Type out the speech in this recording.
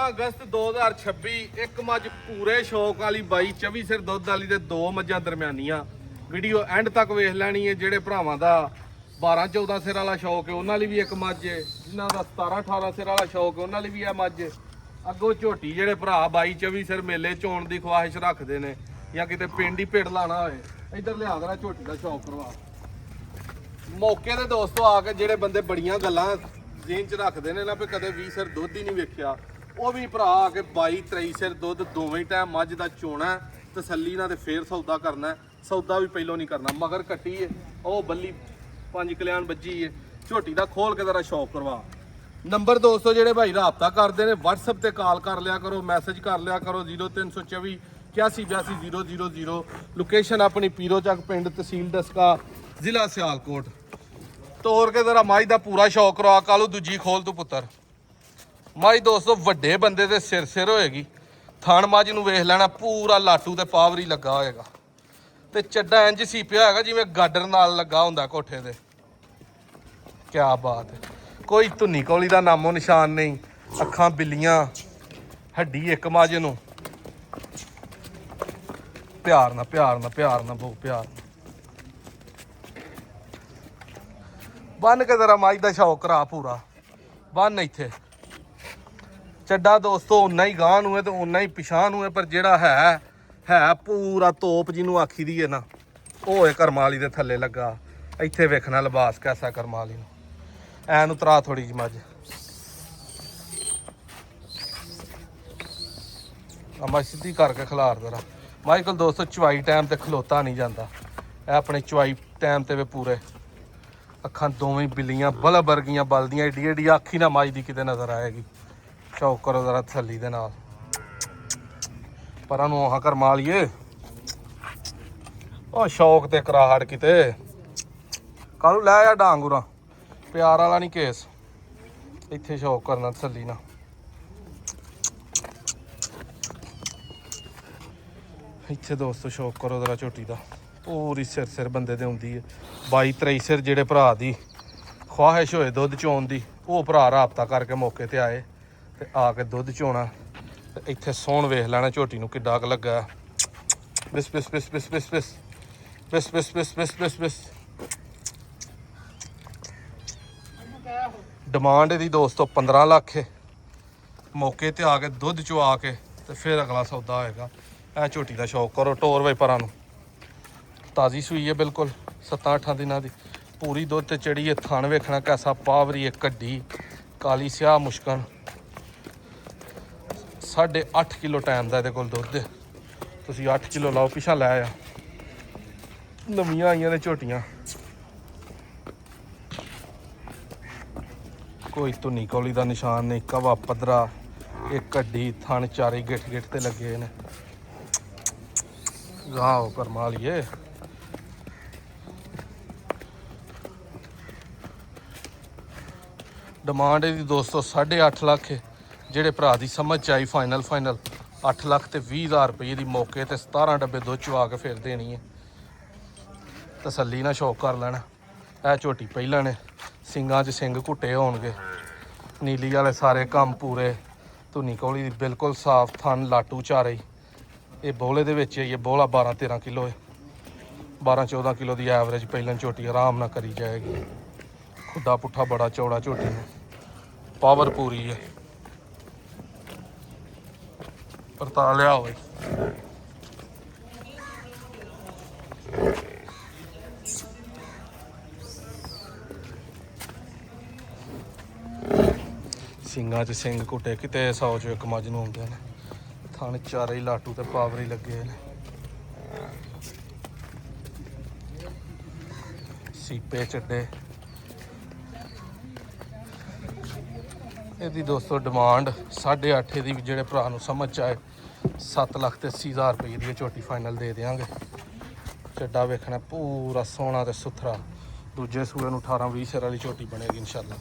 ਅਗਸਤ 2026 ਇੱਕ ਮੱਝ ਪੂਰੇ ਸ਼ੌਕ ਵਾਲੀ ਬਾਈ 24 ਸਿਰ ਦੁੱਧ ਵਾਲੀ ਤੇ ਦੋ ਮੱਝਾਂ ਦਰਮਿਆਨੀਆਂ। ਵੀਡੀਓ ਐਂਡ ਤੱਕ ਵੇਖ ਲੈਣੀ ਹੈ। ਜਿਹੜੇ ਭਰਾਵਾਂ ਦਾ 12-14 ਸਿਰ ਵਾਲਾ ਸ਼ੌਕ ਹੈ ਉਹਨਾਂ ਲਈ ਵੀ ਇੱਕ ਮੱਝ ਹੈ, ਜਿਨ੍ਹਾਂ ਦਾ 17-18 ਸਿਰ ਵਾਲਾ ਸ਼ੌਕ ਹੈ ਉਹਨਾਂ ਲਈ ਵੀ ਇਹ ਮੱਝ ਹੈ। ਅੱਗੋਂ ਝੋਟੀ ਜਿਹੜੇ ਭਰਾ 22-24 ਸਿਰ ਮੇਲੇ ਚੋਣ ਦੀ ਖਵਾਹਿਸ਼ ਰੱਖਦੇ ਨੇ ਜਾਂ ਕਿਤੇ ਪਿੰਡ ਹੀ ਪਿੜ ਲਾਣਾ ਹੋਏ, ਇੱਧਰ ਲਿਆ ਦੇਣਾ ਝੋਟੀ ਦਾ ਸ਼ੌਕ ਕਰਵਾ। ਮੌਕੇ ਤੇ ਦੋਸਤੋ ਆ ਕੇ ਜਿਹੜੇ ਬੰਦੇ ਬੜੀਆਂ ਗੱਲਾਂ ਜੇਨ ਚ ਰੱਖਦੇ ਨੇ ਨਾ ਵੀ ਕਦੇ 20 ਸਿਰ ਦੁੱਧ ਹੀ ਨਹੀਂ ਵੇਖਿਆ, ਉਹ ਵੀ ਭਰਾ ਆ ਕੇ 22-23 ਸਿਰ ਦੁੱਧ ਦੋਵੇਂ ਟਾਈਮ ਮੱਝ ਦਾ ਚੋਣਾ, ਤਸੱਲੀ ਨਾਲ ਤੇ ਫੇਰ ਸੌਦਾ ਕਰਨਾ। ਸੌਦਾ ਵੀ ਪਹਿਲੋਂ ਨਹੀਂ ਕਰਨਾ। ਮਗਰ ਕੱਟੀ ਏ ਉਹ ਬੱਲੀ 5 ਕਲਿਆਣ ਵੱਜੀ ਏ, ਝੋਟੀ ਦਾ ਖੋਲ ਕੇ ਜ਼ਰਾ ਸ਼ੌਕ ਕਰਵਾ। ਨੰਬਰ ਦੋਸਤੋ ਜਿਹੜੇ ਭਾਈ ਰਾਬਤਾ ਕਰਦੇ ਨੇ WhatsApp ਤੇ ਕਾਲ ਕਰ ਲਿਆ ਕਰੋ, ਮੈਸੇਜ ਕਰ ਲਿਆ ਕਰੋ 0324 8182 000। ਲੋਕੇਸ਼ਨ ਆਪਣੀ ਪੀਰੋ ਚੱਕ ਪਿੰਡ, ਤਹਿਸੀਲ ਡਸਕਾ, ਜ਼ਿਲ੍ਹਾ ਸਿਆਲਕੋਟ। ਤੋਰ ਕੇ ਜ਼ਰਾ ਮਾਈ ਦਾ ਪੂਰਾ ਸ਼ੌਕ ਕਰਵਾ। ਕਾਲੂ ਦੂਜੀ ਖੋਲ ਤੂੰ ਪੁੱਤਰ। ਮਾਈ ਦੋਸਤੋ ਵੱਡੇ ਬੰਦੇ ਦੇ ਸਿਰ ਹੋਏਗੀ। ਥਣ ਮੱਝ ਨੂੰ ਵੇਖ ਲੈਣਾ, ਪੂਰਾ ਲਾਟੂ ਤੇ ਪਾਵਰੀ ਲੱਗਾ ਹੋਏਗਾ ਤੇ ਚੱਡਾ ਇੰਜ ਸੀਪਿਆ ਹੋਏਗਾ ਜਿਵੇਂ ਗਾਡਰ ਨਾਲ ਲੱਗਾ ਹੁੰਦਾ ਕੋਠੇ ਦੇ। ਕਿਆ ਬਾਤ ਹੈ। ਕੋਈ ਧੁੰਨੀ ਕੌਲੀ ਦਾ ਨਾਮੋ ਨਿਸ਼ਾਨ ਨਹੀਂ। ਅੱਖਾਂ ਬਿੱਲੀਆਂ, ਹੱਡੀ ਇੱਕ ਮੱਝ ਨੂੰ। ਪਿਆਰ ਨਾਲ ਬਹੁਤ ਪਿਆਰ। ਬੰਨ ਕੇ ਜ਼ਰਾ ਮੱਝ ਦਾ ਸ਼ੌਕ ਕਰਾ ਪੂਰਾ। ਬੰਨ ਇੱਥੇ ਚੱਡਾ ਦੋਸਤੋ ਉਨਾ ਹੀ ਗਾਂਹ ਨੂੰ ਹੈ ਤੇ ਉਨਾ ਹੀ ਪਿਛਾਂਹ ਨੂੰ ਹੈ, ਪਰ ਜਿਹੜਾ ਹੈ ਪੂਰਾ ਤੋਪ ਜਿਹਨੂੰ ਆਖੀ ਦੀ ਹੈ ਨਾ, ਉਹ ਹੈ ਕਰਮਾਂ ਵਾਲੀ ਦੇ ਥੱਲੇ ਲੱਗਾ। ਇੱਥੇ ਵੇਖਣਾ ਲਿਬਾਸ ਕੈਸਾ ਕਰਮਾਂ ਵਾਲੀ ਨੂੰ। ਐ ਨੂੰ ਤਰਾ ਥੋੜੀ ਜਿਹੀ ਮੱਝ ਮੈਂ ਸਿੱਧੀ ਕਰਕੇ ਖਿਲਾਰ ਦੇਣਾ। ਮਾਈਕਲ ਦੋਸਤੋ ਚਵਾਈ ਟਾਈਮ ਤੇ ਖਲੋਤਾ ਨਹੀਂ ਜਾਂਦਾ। ਇਹ ਆਪਣੇ ਚਵਾਈ ਟਾਈਮ ਤੇ ਵੇ ਪੂਰੇ। ਅੱਖਾਂ ਦੋਵੇਂ ਬਿੱਲੀਆਂ ਬਲਬ ਵਰਗੀਆਂ ਬਲਦੀਆਂ, ਏਡੀ ਏਡੀ ਅੱਖੀ ਨਾ ਮੱਝ ਦੀ ਕਿਤੇ ਨਜ਼ਰ ਆਏਗੀ। ਸ਼ੌਕ ਕਰੋ ਜ਼ਰਾ ਤਸੱਲੀ ਦੇ ਨਾਲ। ਪਰਾਂ ਨੂੰ ਆਹ ਕਰਮਾ ਲਈਏ। ਉਹ ਸ਼ੌਕ ਤੇ ਕਰਾਹੜ ਕਿਤੇ। ਕਾਹਨੂੰ ਲੈ ਆ ਡਾਂਗੂਰਾ, ਪਿਆਰ ਵਾਲਾ ਨਹੀਂ ਕੇਸ। ਇੱਥੇ ਸ਼ੌਕ ਕਰਨਾ ਤਸੱਲੀ ਨਾਲ। ਇੱਥੇ ਦੋਸਤੋ ਸ਼ੌਕ ਕਰੋ ਜ਼ਰਾ ਝੋਟੀ ਦਾ। ਪੂਰੀ ਸਿਰ ਬੰਦੇ ਦੇ ਹੁੰਦੀ ਹੈ। 22-23 ਸਿਰ ਜਿਹੜੇ ਭਰਾ ਦੀ ਖਵਾਹਿਸ਼ ਹੋਏ ਦੁੱਧ ਚੋਣ ਦੀ, ਉਹ ਭਰਾ ਰਾਬਤਾ ਕਰਕੇ ਮੌਕੇ ਤੇ ਆਏ ਤੇ ਆ ਕੇ ਦੁੱਧ ਚੋਣਾ। ਤੇ ਇੱਥੇ ਸੋਹਣ ਵੇਖ ਲੈਣਾ ਝੋਟੀ ਨੂੰ ਕਿੱਡਾ ਕੁ ਲੱਗਾ। ਬਿਸ ਬਿਸ ਬਿਸ ਬਿਸ ਬਿਸ ਬਿਸ ਬਿਸ ਬਿਸ ਬਿਸ ਬਿਸ ਬਿਸ ਬਿਸ। ਡਿਮਾਂਡ ਇਹਦੀ ਦੋਸਤੋ 15 ਲੱਖ ਹੈ। ਮੌਕੇ ਤੇ ਆ ਕੇ ਦੁੱਧ ਚਵਾ ਕੇ ਤੇ ਫਿਰ ਅਗਲਾ ਸੌਦਾ ਹੋਏਗਾ। ਇਹ ਝੋਟੀ ਦਾ ਸ਼ੌਕ ਕਰੋ। ਟੋਰ ਵੇ ਪਰਾਂ ਨੂੰ। ਤਾਜ਼ੀ ਸੂਈ ਹੈ ਬਿਲਕੁਲ 7-8 ਦਿਨਾਂ ਦੀ। ਪੂਰੀ ਦੁੱਧ ਤੇ ਚੜੀ ਹੈ। ਥਣ ਵੇਖਣਾ ਕੈਸਾ ਪਾਵਰੀ ਹੈ, ਕੱਢੀ ਕਾਲੀ ਸਿਆਹ ਮੁਸ਼ਕਣ। 8.5 ਕਿਲੋ ਟਾਈਮ ਦਾ ਇਹਦੇ ਕੋਲ ਦੁੱਧ। ਤੁਸੀਂ 8 ਕਿਲੋ ਲਾਓ, ਪਿਛਾ ਲੈ ਆ। ਨਵੀਆਂ ਆਈਆਂ ਨੇ ਝੋਟੀਆਂ। ਕੋਈ ਧੁੰਨੀ ਕੌਲੀ ਦਾ ਨਿਸ਼ਾਨ ਨਹੀਂ। ਕਵਾ ਪੱਧਰਾ, ਇੱਕ ਕੱਢੀ, ਥਣ ਚਾਰੇ ਗਿੱਠ ਤੇ ਲੱਗੇ ਨੇ। ਗਾਹ ਕਰਮਾ ਲਈਏ। ਡਿਮਾਂਡ ਇਹਦੀ ਦੋਸਤੋ 8.5 ਲੱਖ ਹੈ। ਜਿਹੜੇ ਭਰਾ ਦੀ ਸਮਝ ਚ ਆਈ ਫਾਈਨਲ 8 ਲੱਖ ਤੇ 20,000 ਰੁਪਏ ਦੀ ਮੌਕੇ ਤੇ 17 ਡੱਬੇ ਦੁੱਧ ਚਵਾ ਕੇ ਫਿਰ ਦੇਣੀ ਹੈ। ਤਸੱਲੀ ਨਾਲ ਸ਼ੌਕ ਕਰ ਲੈਣਾ। ਇਹ ਝੋਟੀ ਪਹਿਲਾਂ ਨੇ ਸਿੰਘਾਂ 'ਚ ਸਿੰਘ ਘੁੱਟੇ ਹੋਣਗੇ। ਨੀਲੀ ਵਾਲੇ ਸਾਰੇ ਕੰਮ ਪੂਰੇ। ਧੁੰਨੀ ਕੌਲੀ ਦੀ ਬਿਲਕੁਲ ਸਾਫ਼। ਥਣ ਲਾਟੂ ਚਾਰੇ। ਇਹ ਬੋਲੇ ਦੇ ਵਿੱਚ ਹੀ ਇਹ ਬੋਲਾ 12-13 ਕਿਲੋ ਹੈ। 12-14 ਕਿਲੋ ਦੀ ਐਵਰੇਜ ਪਹਿਲਾਂ ਝੋਟੀ ਆਰਾਮ ਨਾਲ ਕਰੀ ਜਾਏਗੀ। ਖੁੱਡਾ ਪੁੱਠਾ ਬੜਾ ਚੌੜਾ ਝੋਟੀ ਨੂੰ। ਪਾਵਰ ਪੂਰੀ ਹੈ। ਪਰਤਾ ਲਿਆ ਹੋਵੇ। ਸਿੰਘਾਂ 'ਚ ਸਿੰਘ ਘੁੱਟੇ ਕਿਤੇ 100 'ਚ ਇੱਕ ਮੱਝ ਨੂੰ ਆਉਂਦੇ ਨੇ। ਥਣ ਚਾਰੇ ਹੀ ਲਾਟੂ ਤੇ ਪਾਵਰੀ ਲੱਗੇ ਨੇ। ਸੀਪੇ ਚੱਡੇ। ਇਹਦੀ ਦੋਸਤੋ ਡਿਮਾਂਡ 8.5 ਦੀ। ਜਿਹੜੇ ਭਰਾ ਨੂੰ ਸਮਝ ਚ ਆਏ 7,80,000 ਰੁਪਏ ਦੀ ਝੋਟੀ ਫਾਈਨਲ ਦੇ ਦਿਆਂਗੇ। ਚੱਡਾ ਵੇਖਣਾ ਪੂਰਾ ਸੋਹਣਾ ਤੇ ਸੁਥਰਾ। ਦੂਜੇ ਸੂਏ ਨੂੰ 18-20 ਸਿਰ ਵਾਲੀ ਝੋਟੀ ਬਣੇਗੀ ਇਨਸ਼ਾਅੱਲਾ।